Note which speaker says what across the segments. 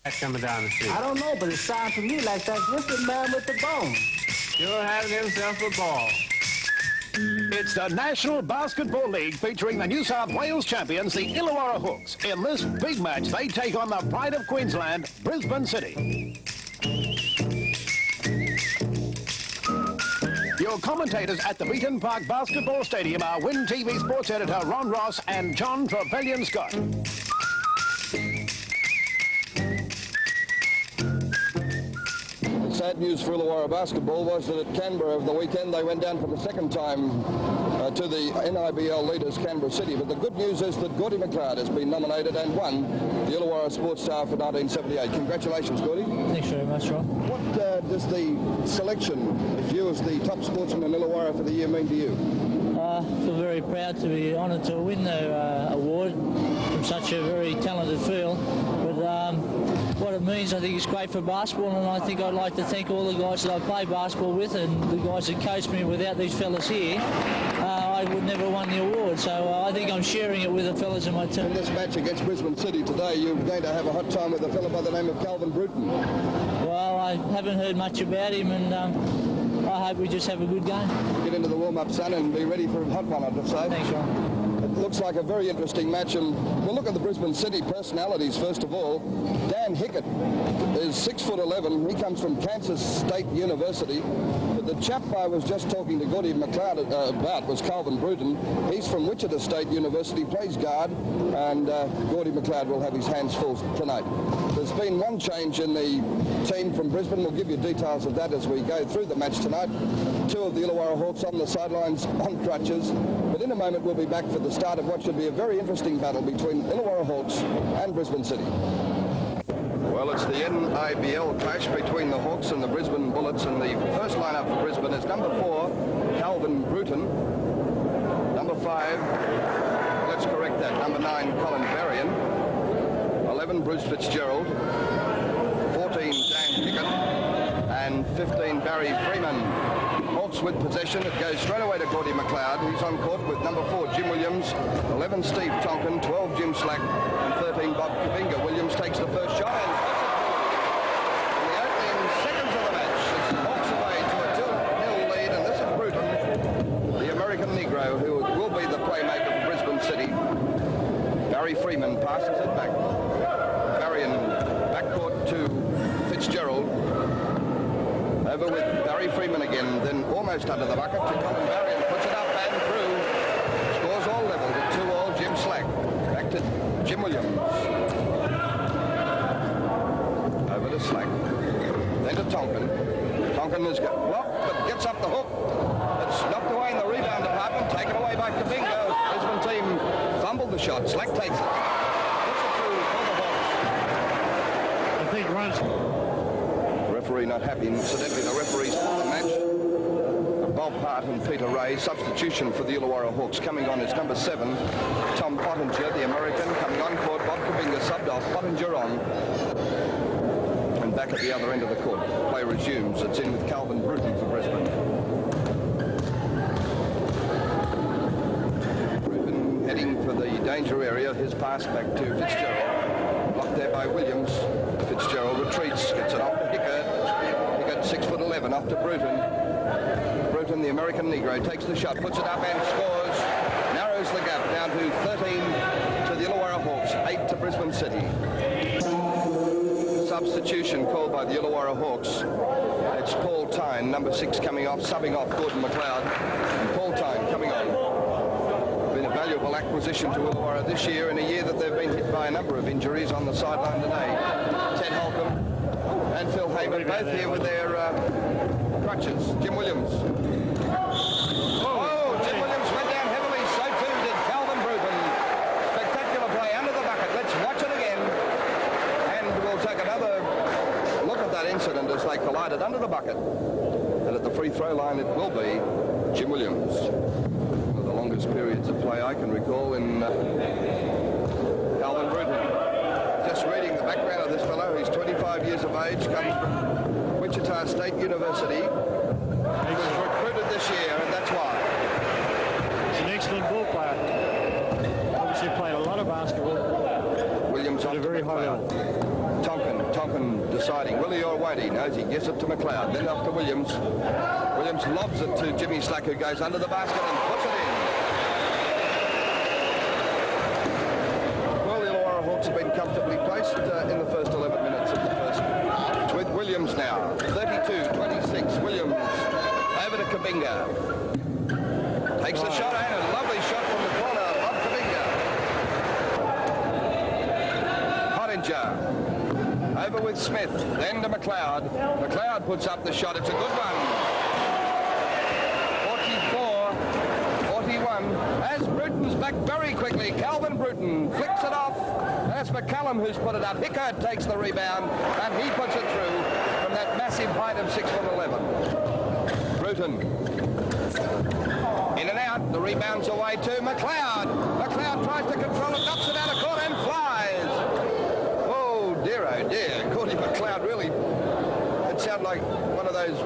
Speaker 1: Coming down the street.
Speaker 2: I don't know, but it sounds to me like that's Wicked Man with the bone.
Speaker 1: Sure having himself a ball.
Speaker 3: It's the National Basketball League featuring the New South Wales champions, the Illawarra Hawks. In this big match, they take on the pride of Queensland, Brisbane City. Your commentators at the Beaton Park Basketball Stadium are Win TV sports editor Ron Ross and John Trevelyan-Scott.
Speaker 4: Sad news for Illawarra basketball was that at Canberra over the weekend they went down for the second time to the NIBL leaders Canberra City. But the good news is that Gordie McLeod has been nominated and won the Illawarra Sports Star for 1978. Congratulations, Gordie.
Speaker 5: Thanks very much, Ron.
Speaker 4: What does the selection of you as the top sportsman in Illawarra for the year mean to you?
Speaker 5: I feel very proud to be honoured to win the award from such a very talented field. But what it means, I think it's great for basketball, and I think I'd like to thank all the guys that I play basketball with and the guys that coached me. Without these fellas here, I would never have won the award. So I think I'm sharing it with the fellas in my team.
Speaker 4: In this match against Brisbane City today, you're going to have a hot time with a fellow by the name of Cal Bruton.
Speaker 5: Well, I haven't heard much about him, and I hope we just have a good game.
Speaker 4: Get into the warm-up, son, and be ready for a hot one, I'd just say.
Speaker 5: Thanks, Ron.
Speaker 4: It looks like a very interesting match, and we'll look at the Brisbane City personalities first of all. Dan Hickett is 6'11". He comes from Kansas State University. But the chap I was just talking to Gordie McLeod about was Calvin Bruton. He's from Wichita State University, plays guard, and Gordie McLeod will have his hands full tonight. There's been one change in the team from Brisbane. We'll give you details of that as we go through the match tonight. Two of the Illawarra Hawks on the sidelines on crutches. But in a moment we'll be back for the start of what should be a very interesting battle between Illawarra Hawks and Brisbane City. Well, it's the NIBL clash between the Hawks and the Brisbane Bullets, and the first lineup for Brisbane is number 4, Calvin Bruton, number 5, let's correct that, number 9, Colin Varian, 11, Bruce Fitzgerald, 14, Dan Hickett, and 15, Barry Freeman. Hawks with possession. It goes straight away to Gordie McLeod. He's on court with number 4, Jim Williams, 11, Steve Tonkin, 12, Jim Slack, and 13, Bob Kavinga. Williams takes the first shot and in the opening seconds of the match, it's Hawks away to a 2-0 lead, and this is Bruton, the American Negro, who will be the playmaker for Brisbane City. Barry Freeman passes it back. Barry in backcourt to Fitzgerald. Over with Barry Freeman again, then almost under the bucket to Colin Barry, and puts it up and through. Scores all level to 2-all, Jim Slack. Back to Jim Williams. Over to Slack. Then to Tonkin. Tonkin is blocked, but gets up the hook. It's knocked away in the rebound department, taken away by Kavinga. Brisbane team fumbled the shot. Slack takes it. Puts it through for the Hawks.
Speaker 1: I think runs.
Speaker 4: Referee not happy. Incidentally, the referees for the match, Bob Hart and Peter Ray. Substitution for the Illawarra Hawks. Coming on is number 7, Tom Pottinger, the American. Coming on court, Bob Kavinga subbed off, Pottinger on. And back at the other end of the court. Play resumes. It's in with Calvin Bruton for Brisbane. Bruton heading for the danger area. His pass back to Fitzgerald. Blocked there by Williams. Fitzgerald retreats, gets it off to Hickett. Hickett, 6'11", off to Bruton. Bruton, the American Negro, takes the shot, puts it up and scores. Narrows the gap down to 13 to the Illawarra Hawks, 8 to Brisbane City. Substitution called by the Illawarra Hawks. It's Paul Tyne, number 6, coming off, subbing off Gordon McLeod. And Paul Tyne coming on. Been a valuable acquisition to Illawarra this year, in a year that they've been hit by a number of injuries on the sideline today. Ted Holcomb and Phil Hayward, both here with their crutches. Jim Williams. Oh, Jim Williams went down heavily, so too did Calvin Bruton. Spectacular play under the bucket. Let's watch it again. And we'll take another look at that incident as they collided under the bucket. And at the free throw line it will be Jim Williams. One of the longest periods of play I can recall in Calvin Bruton. Just reading the background of this fellow, he's 25 years of age, comes from Wichita State University. He was recruited this year, and that's why.
Speaker 1: He's an excellent ball player. Obviously played a lot of basketball.
Speaker 4: Williams
Speaker 1: at a very high level.
Speaker 4: Tonkin Duncan deciding, will he or won't he? Knows he gives it to McLeod, then off to Williams. Williams lobs it to Jimmy Slack, who goes under the basket and puts it in. Well, the Illawarra Hawks have been comfortably placed in the first 11 minutes of the first. It's with Williams now, 32-26. Williams over to Kabinga. Takes the shot and a lovely shot from the corner of Kabinga. Pottinger over with Smith, then to McLeod. McLeod puts up the shot. It's a good one. 44-41. As Bruton's back very quickly. Calvin Bruton flicks it off. That's McCallum who's put it up. Hickert takes the rebound and he puts it through from that massive height of 6'11". Bruton. In and out, the rebound's away to McLeod. McLeod tries to control it, knocks it out of court and flies. Oh dear, Gordie McLeod really, it sounded like one of those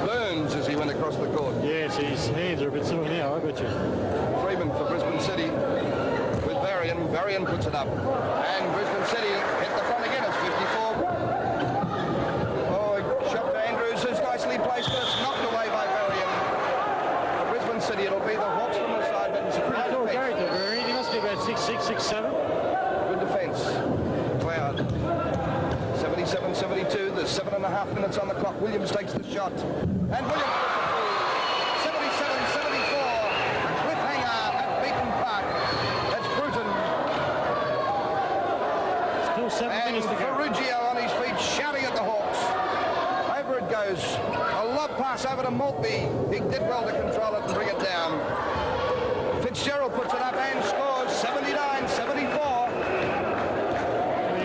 Speaker 4: burns as he went across the court.
Speaker 1: Yes, his hands are a bit sore now, I bet you.
Speaker 4: Freeman for Brisbane City with Varian. Varian puts it up. And Brisbane City hit the front again, it's 54. Oh, shot to Andrews, who's nicely placed, but it's knocked away by Varian. City, it'll be the Hawks from the side, but it's a pretty good
Speaker 1: character, Varian. He must be about 6'6", 6'7".
Speaker 4: Good defence. Cloud. 77-72. There's 7.5 minutes on the clock. Williams takes the shot. And Williams puts it through. 77-74. A cliffhanger at Beacon Park. That's Bruton.
Speaker 1: Still 7 minutes to go.
Speaker 4: And Ferrugio on his feet shouting at the Hawks. Over it goes. A lob pass over to Maltby. He did well to control it and bring it down. Fitzgerald puts it up and scores 79-74.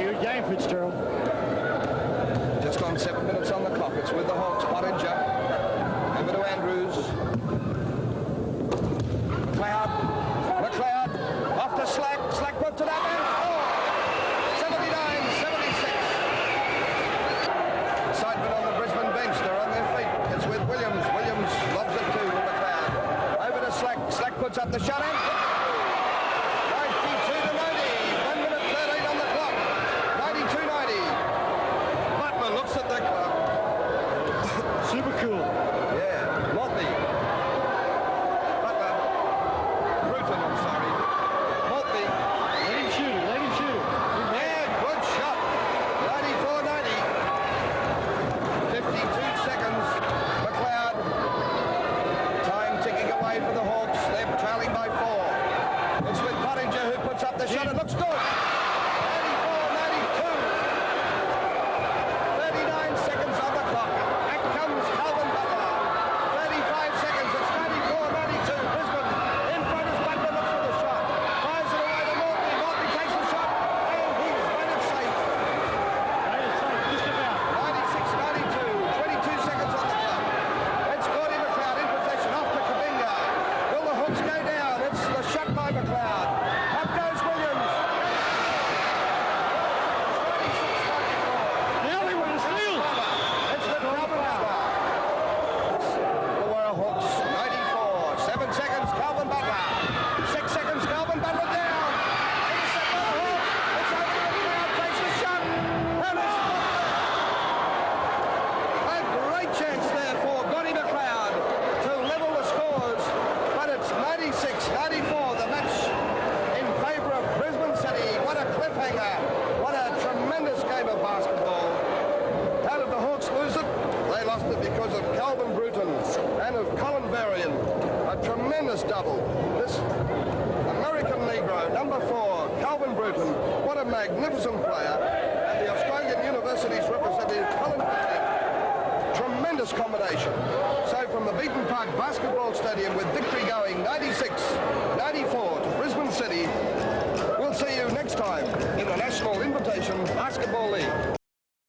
Speaker 1: Good game, Fitzgerald.
Speaker 4: Just on 7 minutes on the clock. It's with the Hawks. Pottinger. Over to Andrews. McLeod. Off to Slack. Slack puts it up and scores. 79-76. Excitement on the Brisbane bench. They're on their feet. It's with Williams. Williams lobs it to McLeod. Over to Slack. Slack puts up the shot and 92-90. 1 minute 13 on the clock. 92-90. Butler looks at the clock.
Speaker 1: Super cool.
Speaker 4: Yeah, Maltby. Butler. Bruton, I'm sorry. Maltby.
Speaker 1: Let him shoot it. Let him shoot it.
Speaker 4: Yeah, good shot. 94-90. 52 seconds. McLeod. Time ticking away for the Hawks. They're trailing by 4. It's with Pottinger who puts up the shot. It looks good. 94-92. 39 seconds on the clock. Back comes Calvin Butler. 35 seconds. It's 94-92. Brisbane in front as Butler looks for the shot. Fires it away to Maltby. Maltby takes the shot. And he's run it safe.
Speaker 1: Just about.
Speaker 4: 96-92, 22 seconds on the clock. It's Gordie McLeod in possession, off to Kabinga. Will the Hawks go down? It's the shot by McLeod. Up goes Williams. 26-94.
Speaker 1: The only one is Neil.
Speaker 4: It's the Calvin Butler. Illawarra Hawks, 94. 7 seconds, Calvin Butler. 6 seconds, Calvin Butler down. Intercept by the Hawks. It's over to McLeod, takes the shot. And it's a great chance there for Gordie McLeod to level the scores, but it's 96-94, the match in favour of Brisbane City. What a cliffhanger. What a tremendous game of basketball. How did the Hawks lose it? They lost it because of Calvin Bruton and of Colin Varian. A tremendous double. This American Negro, number 4, Calvin Bruton. What a magnificent player. And the Australian University's representative, Colin Varian. Tremendous combination. So from the Beaton Park Basketball Stadium with victory going 96-94 to Brisbane City, we'll see you next time in the National Invitation Basketball League.